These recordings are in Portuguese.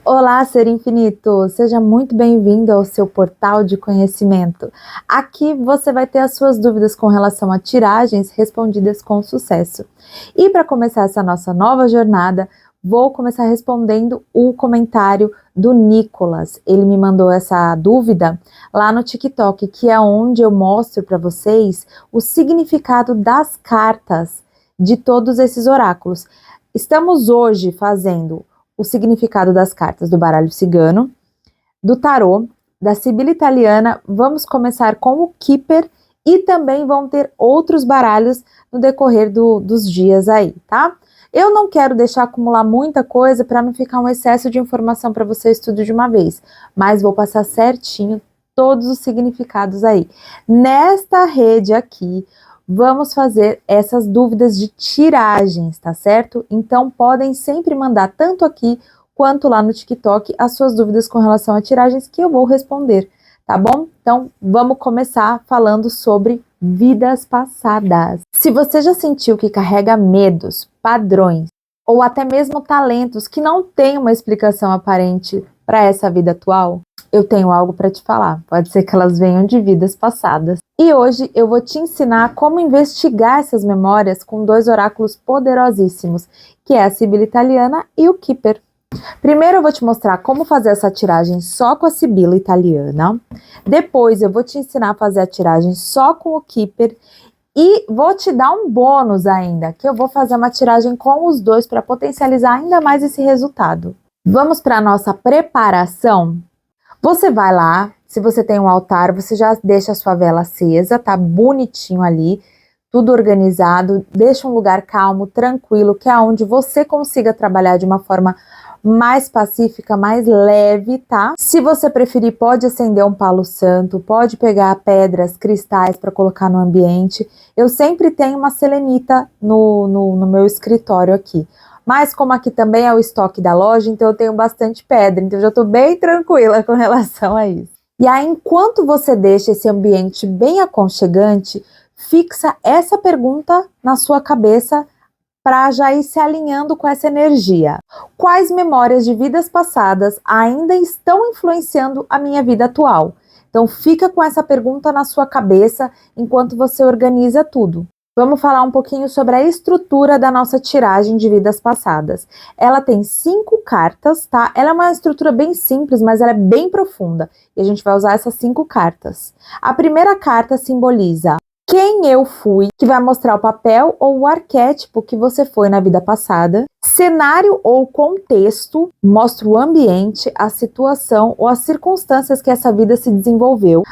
Olá, ser infinito! Seja muito bem-vindo ao seu portal de conhecimento. Aqui você vai ter as suas dúvidas com relação a tiragens respondidas com sucesso. E para começar essa nossa nova jornada, vou começar respondendo o comentário do Nicolas. Ele me mandou essa dúvida lá no TikTok, que é onde eu mostro para vocês o significado das cartas de todos esses oráculos. Estamos hoje fazendo o significado das cartas do baralho cigano, do tarô, da Sibila italiana. Vamos começar com o Keeper e também vão ter outros baralhos no decorrer dos dias aí, tá? Eu não quero deixar acumular muita coisa para não ficar um excesso de informação para vocês tudo de uma vez, mas vou passar certinho todos os significados aí. Nesta rede aqui, vamos fazer essas dúvidas de tiragens, tá certo? Então podem sempre mandar tanto aqui quanto lá no TikTok as suas dúvidas com relação a tiragens que eu vou responder, tá bom? Então vamos começar falando sobre vidas passadas. Se você já sentiu que carrega medos, padrões ou até mesmo talentos que não têm uma explicação aparente para essa vida atual, eu tenho algo para te falar. Pode ser que elas venham de vidas passadas. E hoje eu vou te ensinar como investigar essas memórias com dois oráculos poderosíssimos, que é a Sibila italiana e o Keeper. Primeiro eu vou te mostrar como fazer essa tiragem só com a Sibila italiana. Depois eu vou te ensinar a fazer a tiragem só com o Keeper. E vou te dar um bônus ainda, que eu vou fazer uma tiragem com os dois para potencializar ainda mais esse resultado. Vamos para a nossa preparação? Você vai lá, se você tem um altar, você já deixa a sua vela acesa, tá bonitinho ali, tudo organizado, deixa um lugar calmo, tranquilo, que é onde você consiga trabalhar de uma forma mais pacífica, mais leve, tá? Se você preferir, pode acender um palo santo, pode pegar pedras, cristais para colocar no ambiente. Eu sempre tenho uma selenita no meu escritório aqui. Mas como aqui também é o estoque da loja, então eu tenho bastante pedra, então eu já estou bem tranquila com relação a isso. E aí, enquanto você deixa esse ambiente bem aconchegante, fixa essa pergunta na sua cabeça para já ir se alinhando com essa energia. Quais memórias de vidas passadas ainda estão influenciando a minha vida atual? Então fica com essa pergunta na sua cabeça enquanto você organiza tudo. Vamos falar um pouquinho sobre a estrutura da nossa tiragem de vidas passadas. Ela tem 5 cartas, tá? Ela é uma estrutura bem simples, mas ela é bem profunda. E a gente vai usar essas 5 cartas. A primeira carta simboliza quem eu fui, que vai mostrar o papel ou o arquétipo que você foi na vida passada. Cenário ou contexto mostra o ambiente, a situação ou as circunstâncias que essa vida se desenvolveu.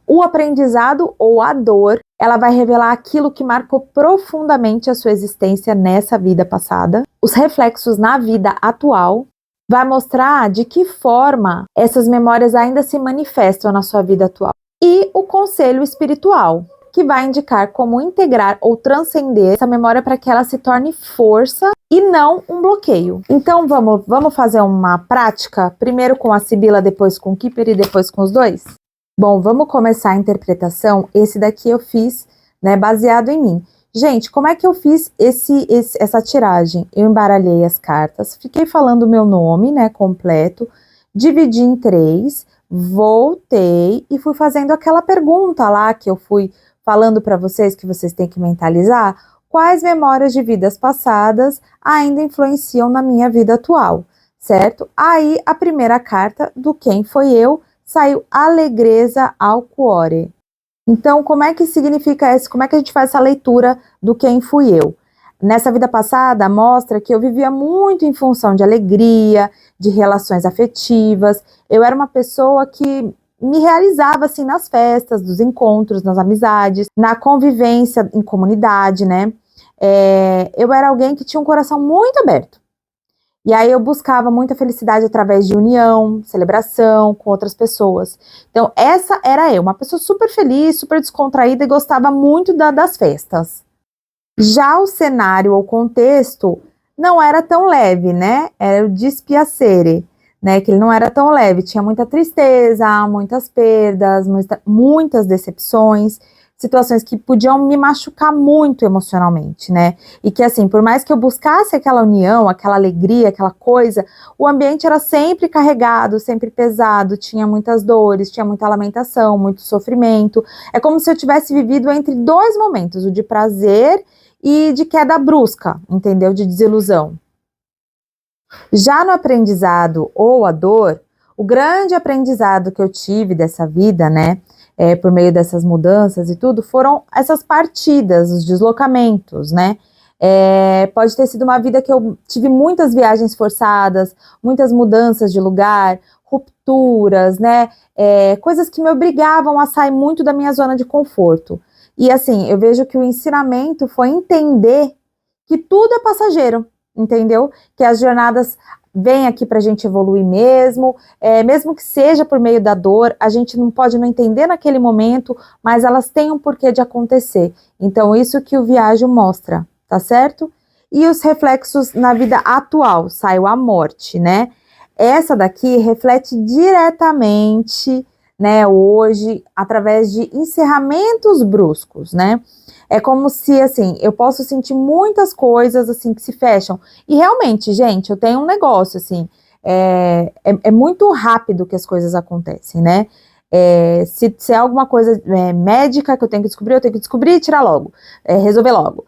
O aprendizado ou a dor, ela vai revelar aquilo que marcou profundamente a sua existência nessa vida passada. Os reflexos na vida atual vai mostrar de que forma essas memórias ainda se manifestam na sua vida atual. E o conselho espiritual, que vai indicar como integrar ou transcender essa memória para que ela se torne força e não um bloqueio. Então vamos fazer uma prática, primeiro com a Sibila, depois com o Keeper e depois com os dois? Bom, vamos começar a interpretação. Esse daqui eu fiz, né, baseado em mim. Gente, como é que eu fiz essa tiragem? Eu embaralhei as cartas, fiquei falando o meu nome, né, completo, dividi em 3, voltei e fui fazendo aquela pergunta lá que eu fui falando para vocês que vocês têm que mentalizar. Quais memórias de vidas passadas ainda influenciam na minha vida atual, certo? Aí a primeira carta do quem foi eu saiu Alegreza ao cuore. Então, como é que significa isso? Como é que a gente faz essa leitura do quem fui eu? Nessa vida passada, mostra que eu vivia muito em função de alegria, de relações afetivas. Eu era uma pessoa que me realizava, assim, nas festas, dos encontros, nas amizades, na convivência em comunidade, né? Eu era alguém que tinha um coração muito aberto. E aí eu buscava muita felicidade através de união, celebração com outras pessoas. Então essa era eu, uma pessoa super feliz, super descontraída e gostava muito das festas. Já o cenário ou contexto não era tão leve, né? Era o dispiacere, né? Que ele não era tão leve, tinha muita tristeza, muitas perdas, muitas decepções. situações que podiam me machucar muito emocionalmente, né? E que assim, por mais que eu buscasse aquela união, aquela alegria, aquela coisa, o ambiente era sempre carregado, sempre pesado, tinha muitas dores, tinha muita lamentação, muito sofrimento. É como se eu tivesse vivido entre dois momentos, o de prazer e de queda brusca, entendeu? De desilusão. Já no aprendizado ou a dor, o grande aprendizado que eu tive dessa vida, né, por meio dessas mudanças e tudo, foram essas partidas, os deslocamentos, né? Pode ter sido uma vida que eu tive muitas viagens forçadas, muitas mudanças de lugar, rupturas, né? Coisas que me obrigavam a sair muito da minha zona de conforto. E assim, eu vejo que o ensinamento foi entender que tudo é passageiro, entendeu? Que as jornadas vêm aqui para a gente evoluir mesmo, mesmo que seja por meio da dor, a gente não pode não entender naquele momento, mas elas têm um porquê de acontecer. Então, isso que o Viagem mostra, tá certo? E os reflexos na vida atual, saiu a morte, né? Essa daqui reflete diretamente, né, hoje, através de encerramentos bruscos, né? É como se, assim, eu posso sentir muitas coisas, assim, que se fecham. E realmente, gente, eu tenho um negócio, assim, é muito rápido que as coisas acontecem, né? Se é alguma coisa médica que eu tenho que descobrir e tirar logo, resolver logo.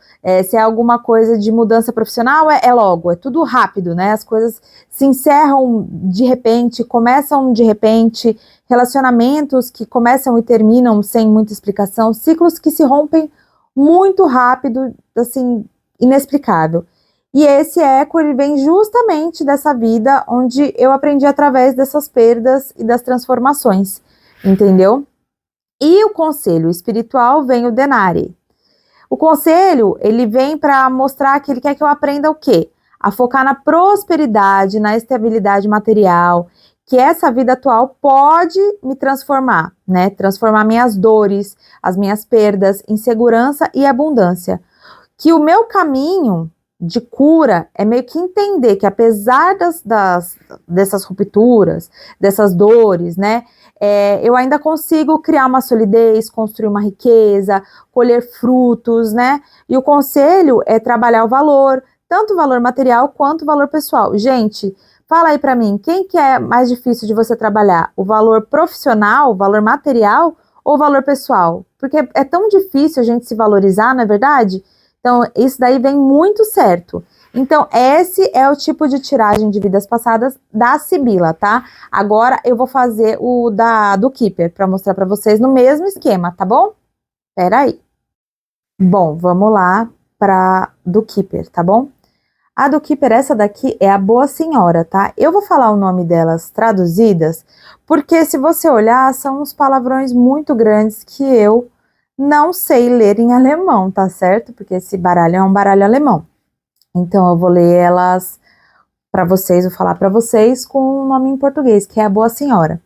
Se é alguma coisa de mudança profissional, é logo, é tudo rápido, né? As coisas se encerram de repente, começam de repente, relacionamentos que começam e terminam sem muita explicação, ciclos que se rompem muito rápido, assim, inexplicável. E esse eco, ele vem justamente dessa vida onde eu aprendi através dessas perdas e das transformações, entendeu? E o conselho espiritual vem o Denari. O conselho, ele vem para mostrar que ele quer que eu aprenda o quê? A focar na prosperidade, na estabilidade material, que essa vida atual pode me transformar, né? Transformar minhas dores, as minhas perdas em segurança e abundância. Que o meu caminho de cura é meio que entender que apesar dessas rupturas, dessas dores, né, eu ainda consigo criar uma solidez, construir uma riqueza, colher frutos, né, e o conselho é trabalhar o valor, tanto o valor material quanto o valor pessoal. Gente, fala aí pra mim, quem que é mais difícil de você trabalhar? O valor profissional, o valor material ou o valor pessoal? Porque é tão difícil a gente se valorizar, não é verdade? Então, isso daí vem muito certo. Então, esse é o tipo de tiragem de vidas passadas da Sibila, tá? Agora eu vou fazer o do Keeper, para mostrar para vocês no mesmo esquema, tá bom? Pera aí. Bom, vamos lá para do Keeper, tá bom? A do Keeper, essa daqui é a Boa Senhora, tá? Eu vou falar o nome delas traduzidas, porque se você olhar, são uns palavrões muito grandes que eu não sei ler em alemão, tá certo? Porque esse baralho é um baralho alemão. Então, eu vou ler elas para vocês, vou falar para vocês com o nome em português, que é a Boa Senhora.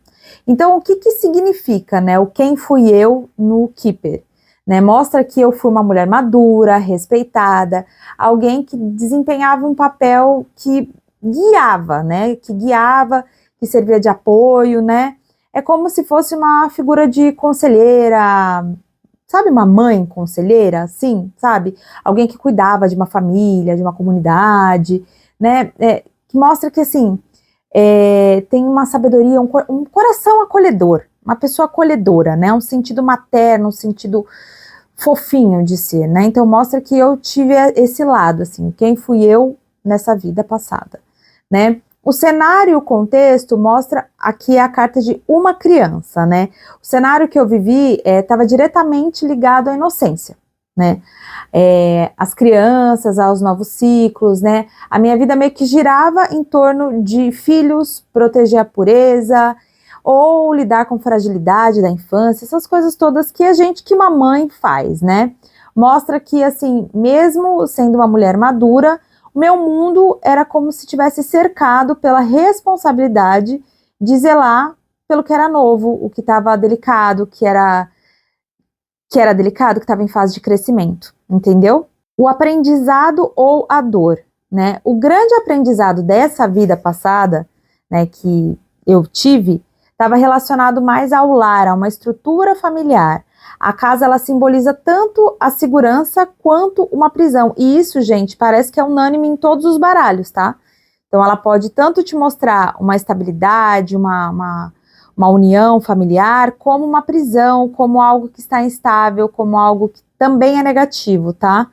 Então, o que que significa, né, o quem fui eu no Keeper? Né, mostra que eu fui uma mulher madura, respeitada, alguém que desempenhava um papel que guiava, né, que servia de apoio, né, é como se fosse uma figura de conselheira, sabe, uma mãe conselheira, assim, sabe, alguém que cuidava de uma família, de uma comunidade, né, que mostra que, assim, tem uma sabedoria, um coração acolhedor, uma pessoa acolhedora, né, um sentido materno, um sentido fofinho de ser, né, então mostra que eu tive esse lado, assim, quem fui eu nessa vida passada, né. O cenário, o contexto mostra aqui a carta de uma criança, né, o cenário que eu vivi estava diretamente ligado à inocência, né, as crianças, aos novos ciclos, né, a minha vida meio que girava em torno de filhos, proteger a pureza, ou lidar com fragilidade da infância, essas coisas todas que uma mãe faz, né, mostra que, assim, mesmo sendo uma mulher madura, o meu mundo era como se tivesse cercado pela responsabilidade de zelar pelo que era novo, o que estava delicado, que era delicado, que estava em fase de crescimento, entendeu? O aprendizado ou a dor, né? O grande aprendizado dessa vida passada, né, que eu tive, estava relacionado mais ao lar, a uma estrutura familiar, A casa, ela simboliza tanto a segurança quanto uma prisão. E isso, gente, parece que é unânime em todos os baralhos, tá? Então, ela pode tanto te mostrar uma estabilidade, uma união familiar, como uma prisão, como algo que está instável, como algo que também é negativo, tá?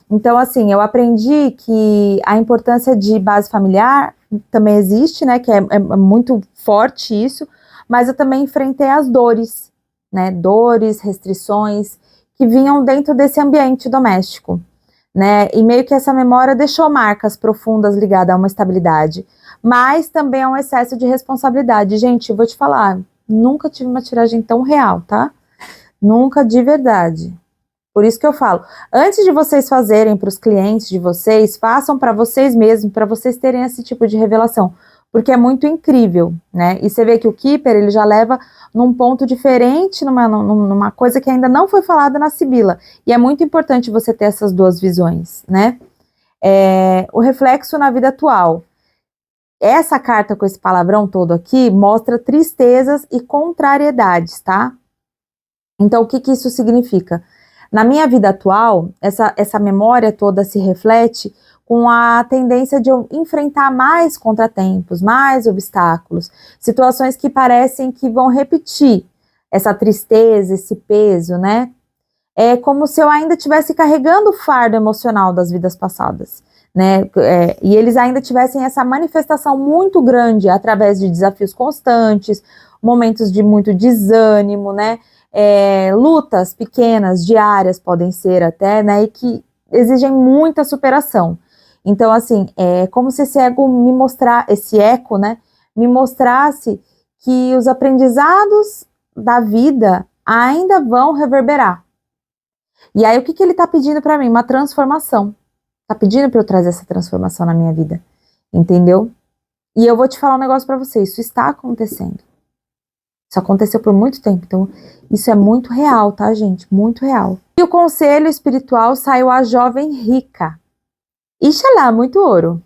Então, assim, eu aprendi que a importância de base familiar também existe, né? Que é muito forte isso, mas eu também enfrentei as dores, né? Dores, restrições que vinham dentro desse ambiente doméstico, né? E meio que essa memória deixou marcas profundas ligadas a uma estabilidade, mas também a um excesso de responsabilidade. Gente, eu vou te falar, nunca tive uma tiragem tão real, tá? Nunca de verdade. Por isso que eu falo, antes de vocês fazerem para os clientes de vocês, façam para vocês mesmos, para vocês terem esse tipo de revelação, porque é muito incrível, né? E você vê que o Keeper, ele já leva num ponto diferente, numa coisa que ainda não foi falada na Sibila, e é muito importante você ter essas duas visões, né? O reflexo na vida atual. Essa carta com esse palavrão todo aqui mostra tristezas e contrariedades, tá? Então, o que que isso significa? Na minha vida atual, essa memória toda se reflete com a tendência de eu enfrentar mais contratempos, mais obstáculos, situações que parecem que vão repetir essa tristeza, esse peso, né? É como se eu ainda estivesse carregando o fardo emocional das vidas passadas, né? E eles ainda tivessem essa manifestação muito grande através de desafios constantes, momentos de muito desânimo, né? Lutas pequenas, diárias podem ser até, né, e que exigem muita superação. Então, assim, é como se esse esse eco, né, me mostrasse que os aprendizados da vida ainda vão reverberar. E aí, o que que ele tá pedindo para mim? Uma transformação. Tá pedindo para eu trazer essa transformação na minha vida, entendeu? E eu vou te falar um negócio para você, isso está acontecendo. Isso aconteceu por muito tempo, então isso é muito real, tá, gente? Muito real. E o conselho espiritual saiu a jovem rica. Ixalá, muito ouro.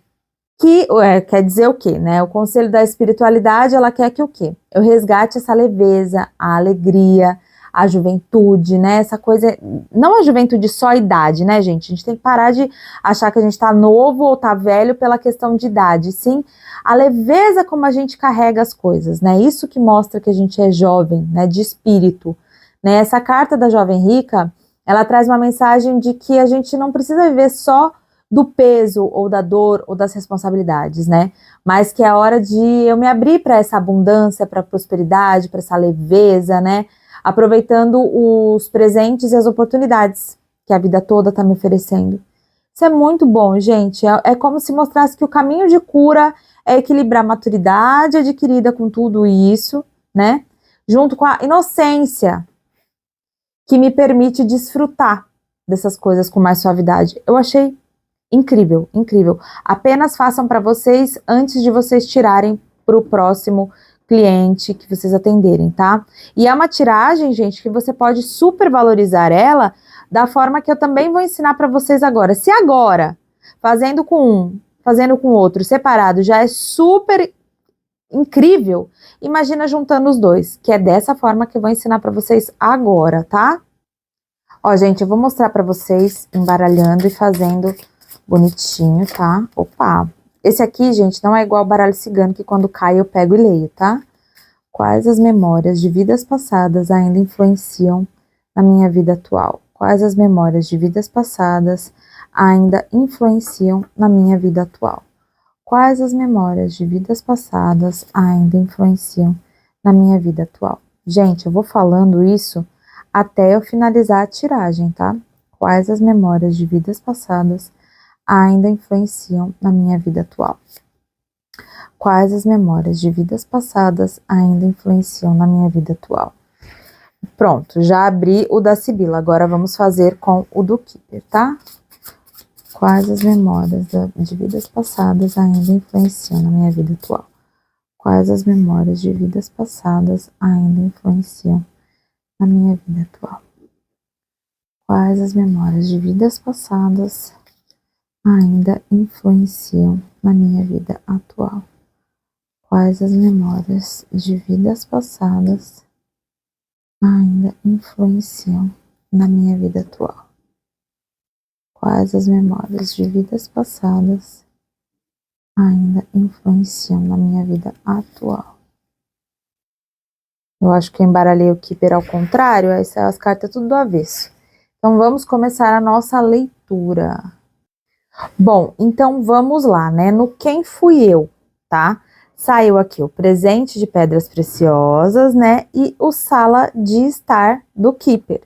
Que quer dizer o quê, né? O conselho da espiritualidade, ela quer que o quê? Eu resgate essa leveza, a alegria, a juventude, né? Essa coisa, não a juventude só a idade, né, gente? A gente tem que parar de achar que a gente tá novo ou tá velho pela questão de idade, sim, a leveza como a gente carrega as coisas, né? Isso que mostra que a gente é jovem, né, de espírito, né? Essa carta da jovem rica, ela traz uma mensagem de que a gente não precisa viver só do peso ou da dor ou das responsabilidades, né? Mas que é a hora de eu me abrir para essa abundância, para a prosperidade, para essa leveza, né? Aproveitando os presentes e as oportunidades que a vida toda está me oferecendo. Isso é muito bom, gente. É como se mostrasse que o caminho de cura é equilibrar a maturidade adquirida com tudo isso, né? Junto com a inocência que me permite desfrutar dessas coisas com mais suavidade. Eu achei incrível, incrível. Apenas façam para vocês antes de vocês tirarem para o próximo cliente que vocês atenderem, tá? E é uma tiragem, gente, que você pode super valorizar ela da forma que eu também vou ensinar para vocês agora. Se agora, fazendo com um, fazendo com o outro separado, já é super incrível, imagina juntando os dois, que é dessa forma que eu vou ensinar para vocês agora, tá? Ó, gente, eu vou mostrar para vocês embaralhando e fazendo bonitinho, tá? Opa! Esse aqui, gente, não é igual ao baralho cigano, que quando cai eu pego e leio, tá? Quais as memórias de vidas passadas ainda influenciam na minha vida atual? Quais as memórias de vidas passadas ainda influenciam na minha vida atual? Quais as memórias de vidas passadas ainda influenciam na minha vida atual? Gente, eu vou falando isso até eu finalizar a tiragem, tá? Quais as memórias de vidas passadas ainda influenciam na minha vida atual? Quais as memórias de vidas passadas ainda influenciam na minha vida atual? Pronto, já abri o da Sibila, agora vamos fazer com o do Keeper, tá? Quais as memórias de vidas passadas ainda influenciam na minha vida atual? Quais as memórias de vidas passadas ainda influenciam na minha vida atual? Quais as memórias de vidas passadas ainda influenciam na minha vida atual? Quais as memórias de vidas passadas ainda influenciam na minha vida atual? Quais as memórias de vidas passadas ainda influenciam na minha vida atual? Eu acho que eu embaralhei o Keeper ao contrário, aí saiu as cartas tudo do avesso. Então vamos começar a nossa leitura. Bom, então vamos lá, né? No Quem Fui Eu, tá? Saiu aqui o Presente de Pedras Preciosas, né? E o Sala de Estar do Keeper,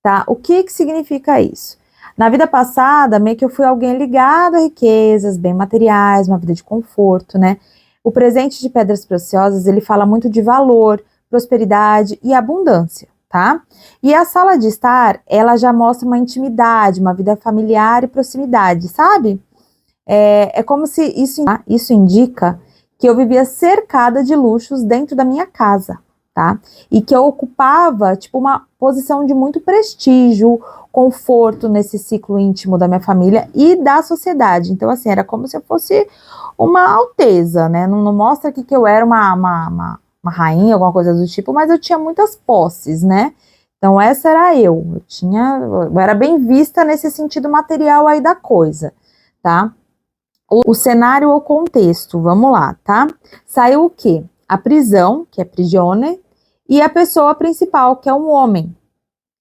tá? O que significa isso? Na vida passada, meio que eu fui alguém ligado a riquezas, bem materiais, uma vida de conforto, né? O Presente de Pedras Preciosas, ele fala muito de valor, prosperidade e abundância, tá? E a Sala de Estar, ela já mostra uma intimidade, uma vida familiar e proximidade, sabe? É como se isso indica que eu vivia cercada de luxos dentro da minha casa, tá? E que eu ocupava, tipo, uma posição de muito prestígio, conforto nesse ciclo íntimo da minha família e da sociedade. Então, assim, era como se eu fosse uma alteza, né? Não mostra aqui que eu era uma rainha, alguma coisa do tipo, mas eu tinha muitas posses, né? Então, essa era eu era bem vista nesse sentido material aí da coisa, tá? O cenário ou contexto, vamos lá, tá? Saiu o quê? A prisão, que é prigione, e a pessoa principal, que é um homem,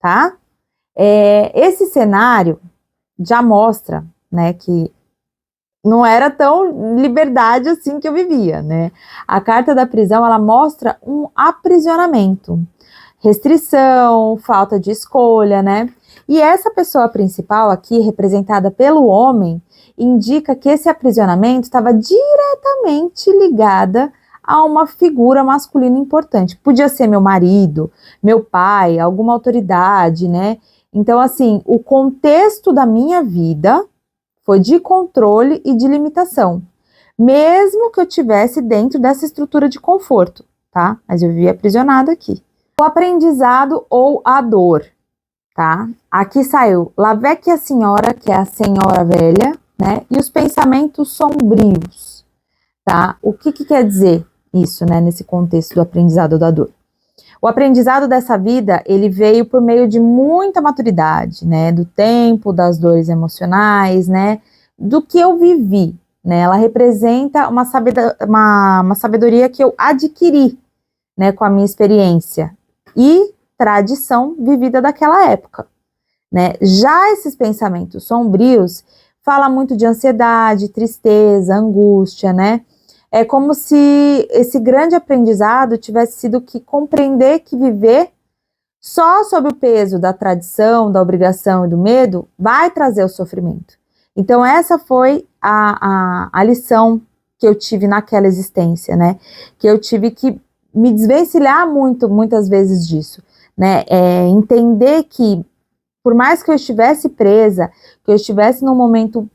tá? Esse cenário já mostra, né, que não era tão liberdade assim que eu vivia, né? A carta da prisão, ela mostra um aprisionamento, restrição, falta de escolha, né? E essa pessoa principal aqui, representada pelo homem, indica que esse aprisionamento estava diretamente ligada a uma figura masculina importante. Podia ser meu marido, meu pai, alguma autoridade, né? Então, assim, o contexto da minha vida foi de controle e de limitação, mesmo que eu tivesse dentro dessa estrutura de conforto, tá? Mas eu vivia aprisionada aqui. O aprendizado ou a dor, tá? Aqui saiu La Vecchia Senhora, que é a senhora velha, né? E os pensamentos sombrios, tá? O que quer dizer isso, né? Nesse contexto do aprendizado da dor. O aprendizado dessa vida, ele veio por meio de muita maturidade, né? Do tempo, das dores emocionais, né? Do que eu vivi, né? Ela representa uma sabedoria que eu adquiri, né? Com a minha experiência e tradição vivida daquela época, né? Já esses pensamentos sombrios fala muito de ansiedade, tristeza, angústia, né? É como se esse grande aprendizado tivesse sido que compreender que viver só sob o peso da tradição, da obrigação e do medo vai trazer o sofrimento. Então essa foi a lição que eu tive naquela existência, né? Que eu tive que me desvencilhar muitas vezes disso, né? Entender que por mais que eu estivesse presa, que eu estivesse num momento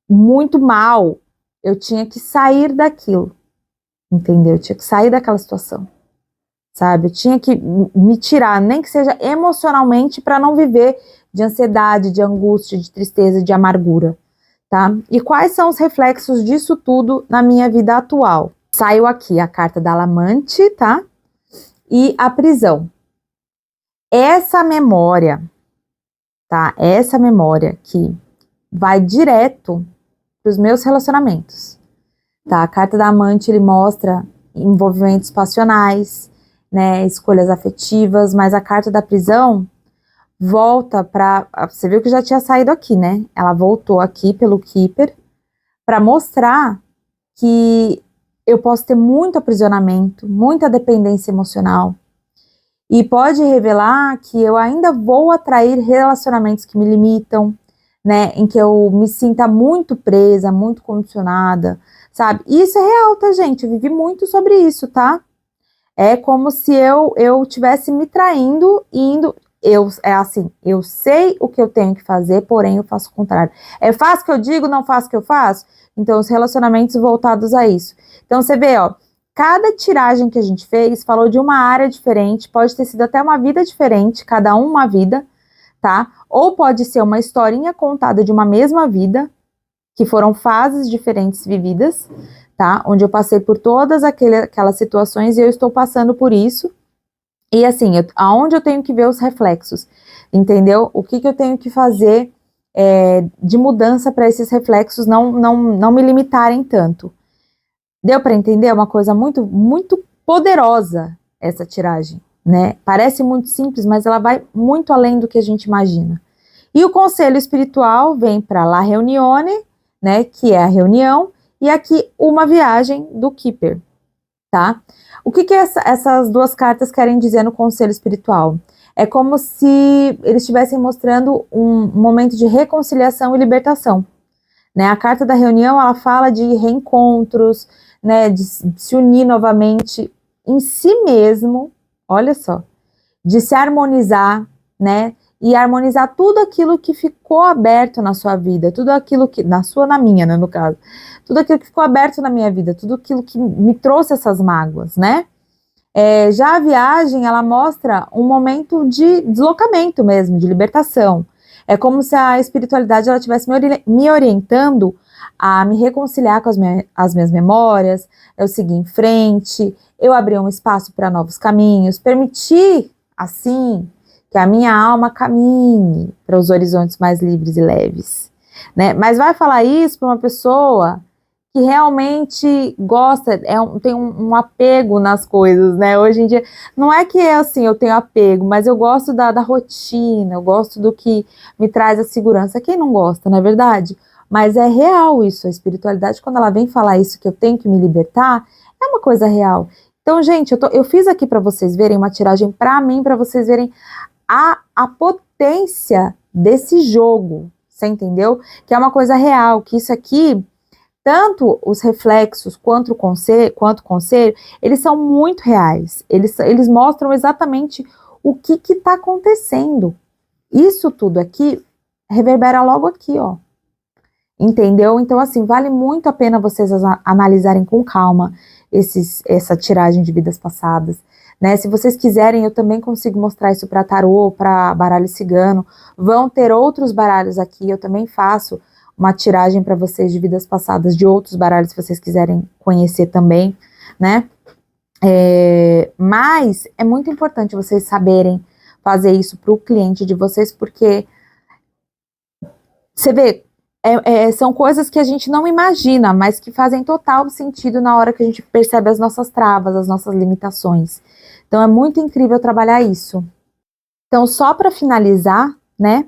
muito mal, eu tinha que sair daquilo, entendeu? Eu tinha que sair daquela situação, sabe? Eu tinha que me tirar, nem que seja emocionalmente, para não viver de ansiedade, de angústia, de tristeza, de amargura, tá? E quais são os reflexos disso tudo na minha vida atual? Saiu aqui a carta da Lamante, tá? E a prisão. Essa memória, tá? Essa memória que vai direto para os meus relacionamentos, tá? A carta da Amante, ele mostra envolvimentos passionais, né, escolhas afetivas, mas a carta da prisão volta para, você viu que já tinha saído aqui, né? Ela voltou aqui pelo Keeper para mostrar que eu posso ter muito aprisionamento, muita dependência emocional, e pode revelar que eu ainda vou atrair relacionamentos que me limitam, né, em que eu me sinta muito presa, muito condicionada, sabe? E isso é real, tá, gente? Eu vivi muito sobre isso, tá? É como se eu tivesse me traindo e indo. Eu sei o que eu tenho que fazer, porém eu faço o contrário. Faço o que eu digo, não faço o que eu faço? Então, os relacionamentos voltados a isso. Então, você vê, ó, cada tiragem que a gente fez falou de uma área diferente, pode ter sido até uma vida diferente, cada um uma vida, tá? Ou pode ser uma historinha contada de uma mesma vida, que foram fases diferentes vividas, tá? Onde eu passei por todas aquelas situações e eu estou passando por isso. E assim, aonde eu tenho que ver os reflexos, entendeu? O que eu tenho que fazer de mudança para esses reflexos não me limitarem tanto. Deu para entender? É uma coisa muito, muito poderosa essa tiragem, né? Parece muito simples, mas ela vai muito além do que a gente imagina. E o conselho espiritual vem para La Reunione, né? Que é a reunião, e aqui uma viagem do Keeper, tá? O que essas duas cartas querem dizer no conselho espiritual? É como se eles estivessem mostrando um momento de reconciliação e libertação, né? A carta da reunião, ela fala de reencontros, né? De se unir novamente em si mesmo, olha só, de se harmonizar, né? E harmonizar tudo aquilo que ficou aberto na sua vida, tudo aquilo que, na minha, né, no caso, tudo aquilo que ficou aberto na minha vida, tudo aquilo que me trouxe essas mágoas, né? Já a viagem, ela mostra um momento de deslocamento mesmo, de libertação. É como se a espiritualidade ela estivesse me orientando a me reconciliar com as minhas memórias, eu seguir em frente, eu abrir um espaço para novos caminhos, permitir, assim, que a minha alma caminhe para os horizontes mais livres e leves, né? Mas vai falar isso para uma pessoa que realmente gosta, tem um apego nas coisas, né? Hoje em dia, não é que é assim, eu tenho apego, mas eu gosto da rotina, eu gosto do que me traz a segurança. Quem não gosta, não é verdade? Mas é real isso, a espiritualidade, quando ela vem falar isso, que eu tenho que me libertar, é uma coisa real. Então, gente, eu fiz aqui para vocês verem uma tiragem para mim, para vocês verem a potência desse jogo, você entendeu? Que é uma coisa real, que isso aqui, tanto os reflexos quanto o conselho, eles são muito reais. Eles mostram exatamente o que está acontecendo. Isso tudo aqui reverbera logo aqui, ó. Entendeu? Então, assim, vale muito a pena vocês analisarem com calma essa tiragem de vidas passadas, né? Se vocês quiserem, eu também consigo mostrar isso para tarô, para baralho cigano. Vão ter outros baralhos aqui, eu também faço uma tiragem para vocês de vidas passadas de outros baralhos, se vocês quiserem conhecer também, né? Mas é muito importante vocês saberem fazer isso para o cliente de vocês, porque você vê, são coisas que a gente não imagina, mas que fazem total sentido na hora que a gente percebe as nossas travas, as nossas limitações. Então é muito incrível trabalhar isso. Então, só para finalizar, né?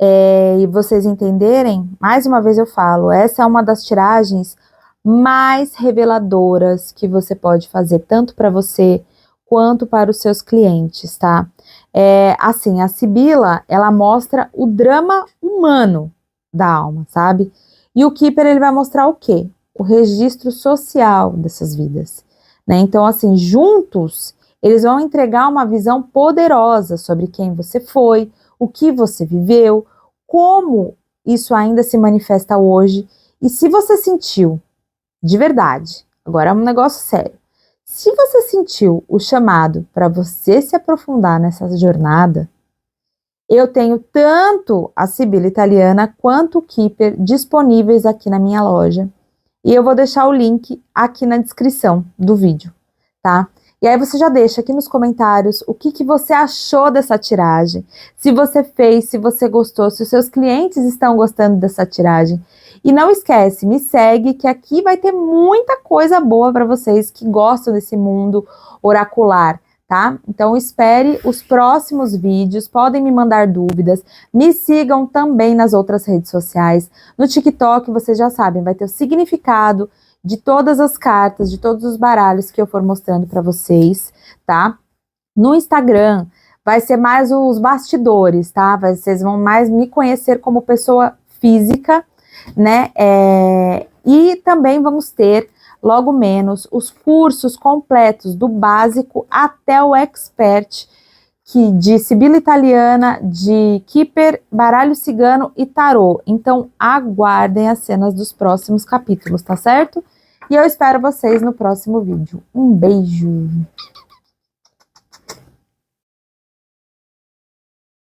E vocês entenderem, mais uma vez eu falo, essa é uma das tiragens mais reveladoras que você pode fazer, tanto para você quanto para os seus clientes, tá? Assim, a Sibila, ela mostra o drama humano da alma, sabe? E o Keeper, ele vai mostrar o quê? O registro social dessas vidas, né? Então, assim, juntos, eles vão entregar uma visão poderosa sobre quem você foi, o que você viveu, como isso ainda se manifesta hoje, e se você sentiu, de verdade, agora é um negócio sério, se você sentiu o chamado para você se aprofundar nessa jornada, eu tenho tanto a Sibila Italiana quanto o Keeper disponíveis aqui na minha loja, e eu vou deixar o link aqui na descrição do vídeo, tá? E aí você já deixa aqui nos comentários o que você achou dessa tiragem, se você fez, se você gostou, se os seus clientes estão gostando dessa tiragem. E não esquece, me segue que aqui vai ter muita coisa boa para vocês que gostam desse mundo oracular, tá? Então espere os próximos vídeos, podem me mandar dúvidas, me sigam também nas outras redes sociais. No TikTok, vocês já sabem, vai ter o significado de todas as cartas, de todos os baralhos que eu for mostrando para vocês, tá? No Instagram, vai ser mais os bastidores, tá? Vocês vão mais me conhecer como pessoa física, né? E também vamos ter, logo menos, os cursos completos, do básico até o expert, que de Sibila Italiana, de Keeper, baralho cigano e tarô. Então, aguardem as cenas dos próximos capítulos, tá certo? E eu espero vocês no próximo vídeo. Um beijo!